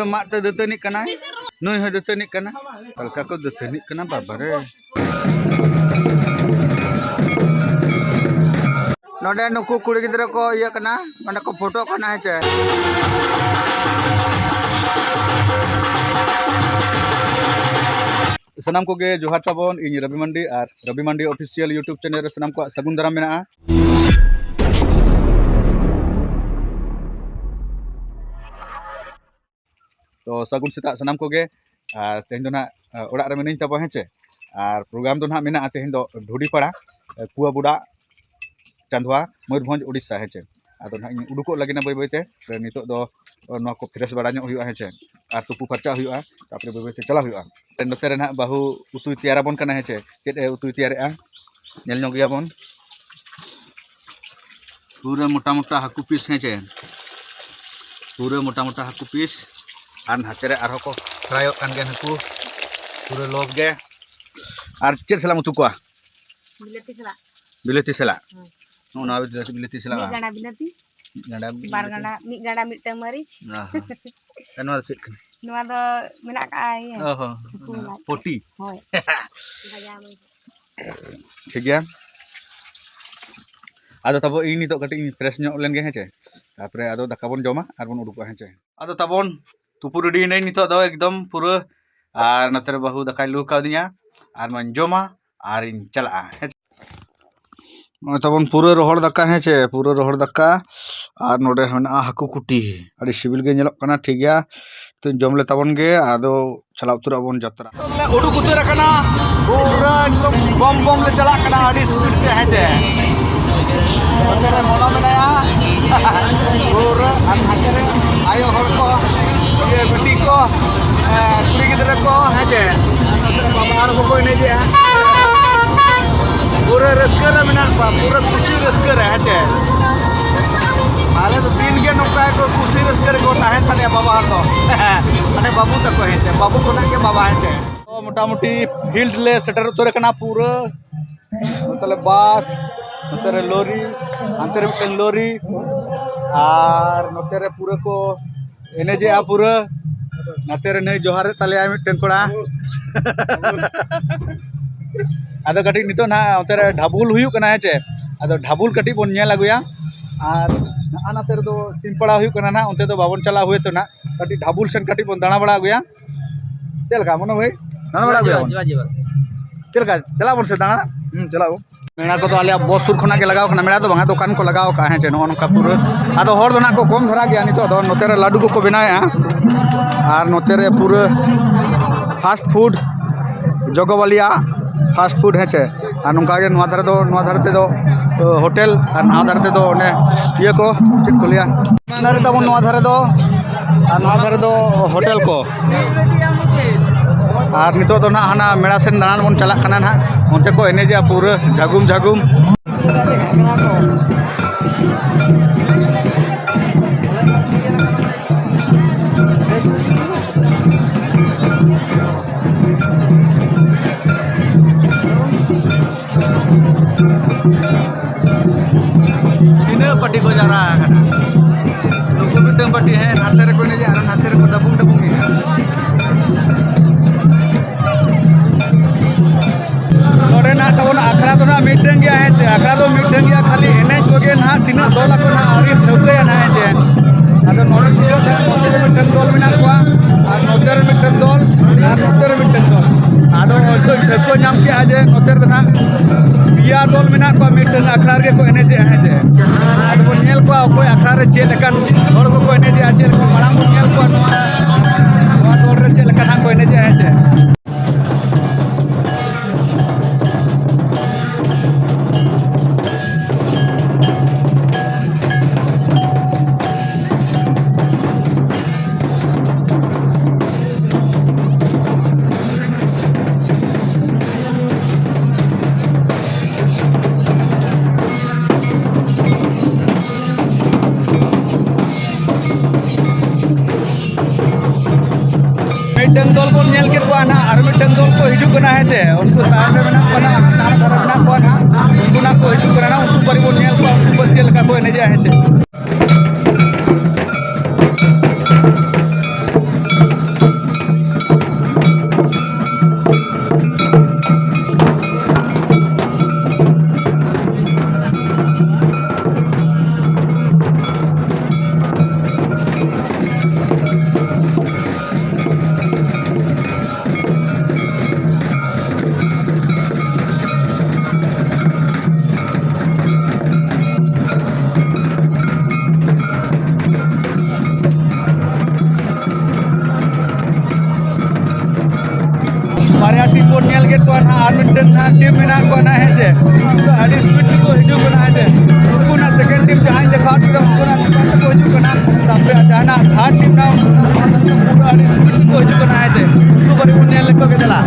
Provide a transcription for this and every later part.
mak tu datani kana noi ha datani kana kalka ko datani kana babare node nuku kuri gidra ko iya kana node ko foto kana heche sanam ko ge johar tabon ini Rabi Mandi ar Rabi Mandi official YouTube channel re sanam ko sagun daram mena तो सगुन सेता सनाम को गे तेहन दो ना ओड़ा रे मिनाई तब हेचे और प्रोग्राम दो ना मेना तेहन दो ढुडीपाड़ा पुआ बुड़ा चांदवा मयूरभंज उड़ीसा हेचे आदो ना उडुको लगिना बै बैते नितो दो नो को फ्रेश बड़ा नो हुआ हेचे और तुपु फरचा हुआ तापरे बै बैते चला हुआ नोते रे ना बाहु उतु तैयार बन कना हेचे चेत उतु तैयारआ नेल नो गया बन पूरा मोटा मोटा हाकु पीस हेचे पूरा मोटा मोटा हाकु पीस आन हातेरे आरो को फ्रायो कान गे हाकु पूरा लोग गे और चेत सलाम उतु कोआ बिलेती सला ᱚᱱᱟ ᱵᱤᱞᱟᱹᱛᱤ ᱥᱟᱞᱟᱜ ᱢᱤᱫ ᱜᱟᱰᱟ ᱵᱤᱞᱟᱹᱛᱤ ᱜᱟᱰᱟ ᱵᱟᱨ ᱜᱟᱰᱟ ᱢᱤᱫ ᱜᱟᱰᱟ ᱢᱤᱫᱴᱟᱝ ᱢᱟᱹᱨᱤᱪ ᱱᱚᱣᱟ ᱫᱚ ᱪᱮᱫ ᱠᱟᱱᱟ ᱱᱚᱣᱟ ᱫᱚ ᱢᱮᱱᱟᱜ ᱠᱟᱜᱼᱟ ᱯᱚᱴᱤ ᱦᱳᱭ ᱵᱷᱟᱡᱟ ᱴᱷᱤᱠ ᱜᱮᱭᱟ ᱟᱫᱚ ᱛᱟᱵᱚ ᱤᱧ ᱱᱤᱛᱚᱜ ᱠᱟᱹᱴᱤᱡ ᱯᱷᱨᱮᱥ ᱧᱚᱜ ᱞᱮᱱ ᱜᱮ ᱦᱮᱸᱪᱮ ᱛᱟᱨᱯᱚᱨᱮ ᱟᱫᱚ ᱫᱟᱠᱟ ᱵᱚᱱ ᱡᱚᱢᱟ ᱟᱨ ᱵᱚᱱ ᱩᱰᱩᱠᱚᱜᱼᱟ ᱦᱮᱸᱪᱮ ᱟᱫᱚ ᱛᱟᱵᱚᱱ ᱛᱩᱯᱩ ᱨᱮᱰᱤ ᱱᱟᱹᱧ ᱱᱤᱛᱚᱜ ᱫᱚ ᱮᱠᱫᱚᱢ ᱯᱩᱨᱟᱹ ᱟᱨ ᱱᱚᱛᱮ ᱨᱮ ᱵᱟᱹᱦᱩ ᱫᱟᱠᱟᱭ ᱞᱩ ᱠᱟᱣᱫᱤᱧᱟ ᱟᱨ ᱢᱟᱧ ᱡᱚᱢᱟ ᱟᱨ ᱤᱧ ᱪᱟᱞᱟᱜᱼᱟ ᱦᱮᱸ तबन पूरा रोहड़ दाका है चे पूरा रोहड़ दाका और नोडे हना हाकु कुटी अड़ी सिविल गे नेलोक कना ठीक गया तो जम ले तबन गे आदो चला उतरा बन यात्रा उडुक उतर कना पूरा एकदम बम बम ले चला कना अड़ी स्पीड ते है चे उतरे मोला मेनाया पूरा अन हाचरे आयो हर को ये बेटी को कुड़ी गिदरा को है चे उतरे बाबा को कोई नहीं दिया पूरा रस्कर मेना पूरा खुशी रस्कर है चे आले तो तीन के नौका को खुशी रस्कर को ताहे तने बाबा हर दो माने बाबू तक है चे बाबू को के बाबा है चे तो मोटा मोटी फील्ड ले सेटर उतर कना पूरा मतलब बस उतर लोरी अंतर मिटन लोरी और नोतेरे पूरा को एनेजे आ पूरा नतेरे नै जोहार तले मिटन कोड़ा आदो कटी नितो ना उतरे ढाबुल हुयु कना है चे आदो ढाबुल कटी बोन नेल आगुया और आनाते दो सिंपड़ा हुयु कना ना उनते दो बाबन चला हुए तो ना कटी ढाबुल सेन कटी बोन दाना बड़ा आगुया चलका मनो भाई दाना बड़ा आगुया चलका चला बोन से दाना चलाओ मेणा को तो आलिया बस सुर खना के लगाओ कना मेणा तो बांगा दुकान को लगाओ का है चे नो नका पूरा आदो हर दो ना को कम धरा गया नितो दो नोतेरे लाडू को बनाया और नोतेरे पूरा फास्ट फूड जगवालिया फास्ट फूड है चे और नौका धारे दो होटेल और नवा धारे दो ने ये को चेक को लिया नारे तब नवा धारे दो होटेल को और नितो तो ना हाना मेड़ा सेन दानान बन चला कना ना उनते को एनेजा पूरा झागुम झागुम पट्टी को जा रहा है लोगों भी टम पट्टी है नाते रे को नहीं जा रहा नाते रे को दबुंग दबुंग है नोरे ना तो ना आखरा तो ना मीटिंग गया है आखरा तो मीटिंग गया खाली एनएच को के ना तीन दोला को ना आरी ठोके ना है जे आदो नोरे को है नोते रे मीटिंग दोल मेना को और नोते रे मीटिंग दोल और नोते रे मीटिंग दोल आदो तो ठोको नाम के आजे नोते रे ना बिया दोल मेना को मीटिंग आखरा रे को एनएच है जे आदो को नेल को कोई आखरा रे चे लेकन होड़ को एनएच आजे को माराम को नेल को नोआ दोल रे चे लेकन को एनएच है जे मिटन दल बन नेल के ना और मिटन दल को हिजू कना है चे उनको तार रे मेना कना तार धारा मेना को ना उनको ना को हिजू कना ना उनको पर बन नेल को उनको पर चेल का को एने जा है चे बारिया टीम बोन नेल गेट को ना आर मिटन ना टीम मेना को ना है जे तो आडी स्पीड को हिजु को ना है जे उनको ना सेकंड टीम जहां देखा तो उनको ना पास को हिजु को ना तापरे जाना थर्ड टीम ना पूरा आडी स्पीड को हिजु को ना है जे उनको बरे बोन नेल को के चला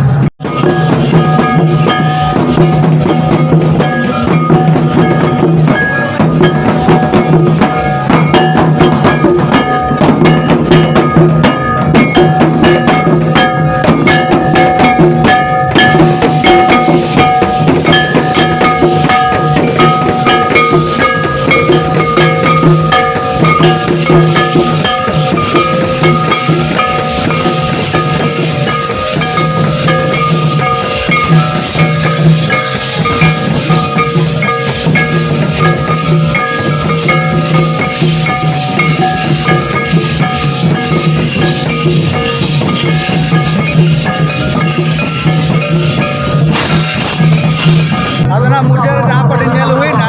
अदना मुझे जहाँ पटी नेल हुई ना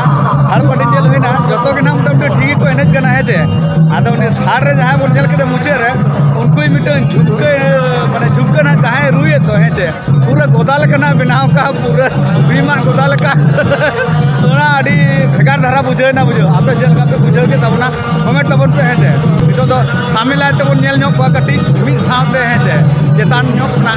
हर पटी नेल हुई ना जो के ना मोटामुटी ठीक को एनेज करना है जे आदो ने थार रे जहाँ बोल नेल के मुझे रे उनको ही मिटन झुमके माने झुमके ना चाहे रुए तो है जे पूरा गोदाल का ना बनाव का पूरा बीमा गोदाल का थोड़ा आड़ी भेगार धारा बुझे ना बुझे आप जेल का पे बुझे के तब ना कमेंट तबन पे है जे तो शामिल है तो नेल नो को कटी मिट साथे है जे चेतान नो ना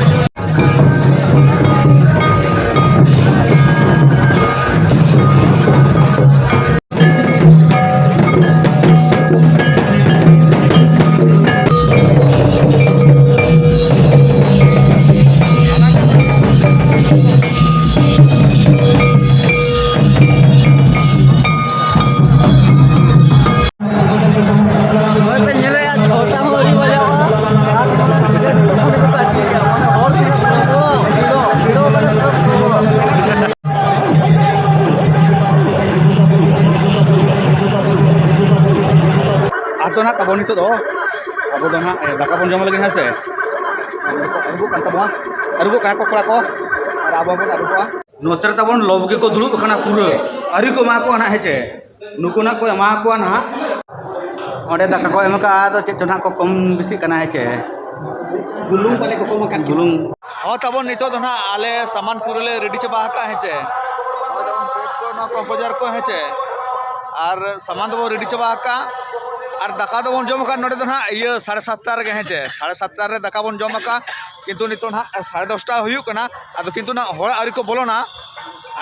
तो ना तब नित अब ना दाका बन जम लगे हाँ से अरुबुक को कड़ा को और अब बन अरुबा नोतर तबन लबगे को दुड़ुब खाना पूरा अरी को मा को ना हेचे नुको ना को मा को ना ओडे दाका को एमका तो चे चोना को कम बेसी कना हेचे गुलुंग पाले को कम का गुलुंग ओ तबन नित तो ना आले सामान पूरा ले रेडी चबा का हेचे ओ जन पेट को ना कंपोजर को हेचे और सामान तो रेडी चबा का और दाका तो बन जम का नोडे तो ना ये 7:30 रे हेचे 7:30 रे दाका बन जम का किंतु नितो ना 10:30 हुयु कना आदो किंतु ना होड़ आरी को बोलो ना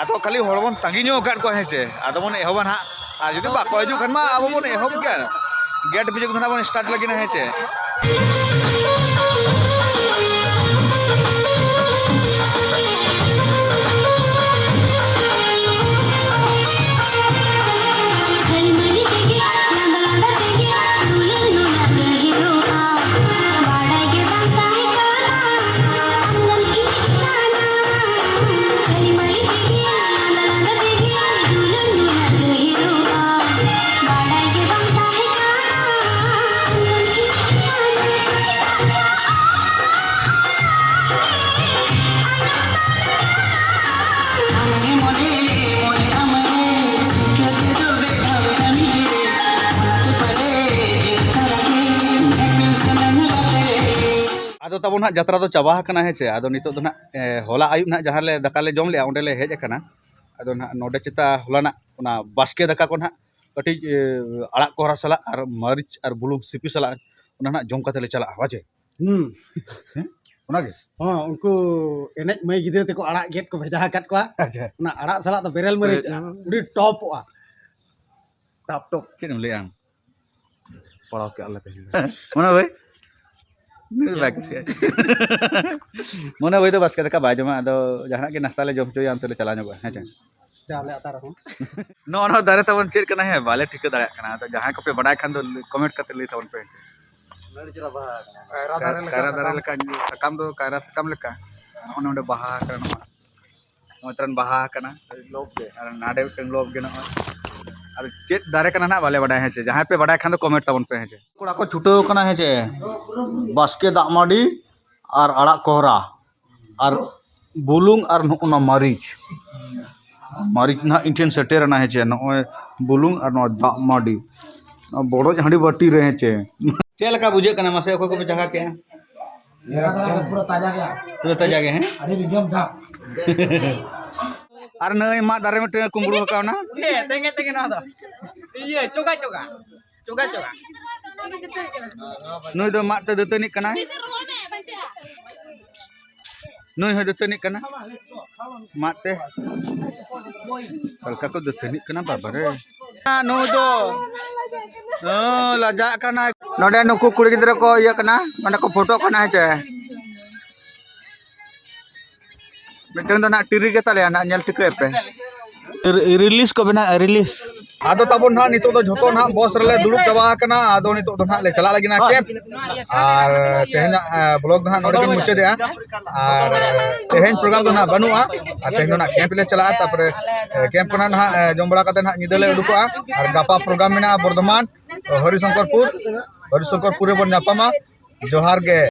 आदो खाली होड़ बन तांगी नो गाड को हेचे आदो बन एहब ना आ जदि बाको हिजु खान मा आबो बन एहब के गेट बिजे को ना बन स्टार्ट लगी ना हेचे आदो तब ना जत्रा तो चाबा कना है चे आदो नितो ना होला आयुब ना जहाँ ले दाका ले जम ले ओंडे ले हेज कना आदो ना नोडे चिता होला ना ओना बास्के दाका को ना कटी आड़ा कोहरा सला और मरीच और बुलुंग सिपी सला ओना ना जम कते ले चला वाजे ओना के हां उनको एनेज मई गिदरे ते को आड़ा गेट को भेजा कट को ना आड़ा सला तो बेरल मरीच उडी टॉप आ टॉप टॉप चिन ले आं पड़ाव के अल्लाह ते मना भाई मने भाई तो बस के बाय जमा अदो जहां के नाश्ता ले जम चोय अंत ले चला नो है चाले आता रहो नो नो दारे तबन चेक करना है बाले ठीक दाड़ा कना तो जहां को पे बड़ाय खान दो कमेंट करते ले तबन पे नड़चरा बहा कायरा दारे लेका सकाम दो कायरा सकाम लेका ओने ओंडे बहा करना मतरन बहा करना लोब के और नाडे के लोब के ना और चेक दारे कना ना बाले बड़ाय है जहां पे बड़ाय खान दो कमेंट तबन पे है कोड़ा को छुटो कना है बास्के दामाडी और आड़ा कोहरा और बुलुंग और ना मरीच मरीच ना इंटेन सेटेर ना है नॉय बुलुंग और ना दामाडी बड़ो हांडी बाटी रहे चे चेलका बुझे कना मसे को जगह के पूरा ताजा गया पूरा ताजा गए हैं अरे रिजम था और नई मा दारे में कुंबड़ू हकावना तेंगे तेंगे ना था ये चोगा चोगा चोगा चोगा नुई दो मा ते दतनी कना नुई हो दतनी कना मा ते हल्का को दतनी कना बाबा रे नु दो लाजा कना नोडे नुकु कुड़ी गिदरा को इया कना नोडे को फोटो कना है चे मिटन दो ना टिरी के तले ना नेल टिके पे रिलीज को बना रिलीज आदो तबन ना नितो दो झोतो ना बॉस रले दुड़ुब चाबा कना आदो नितो दो ना ले चला लगी ना कैंप और तेहना ब्लॉग ना नोडे के मुचे दे और तेहन प्रोग्राम दो ना बनुआ और तेहन दो ना कैंप ले चला तापर कैंप ना ना जमबड़ा कते ना निदले उडुका और गापा प्रोग्राम मेना बर्धमान हरिशंकरपुर रे बन नापामा जोहार गे।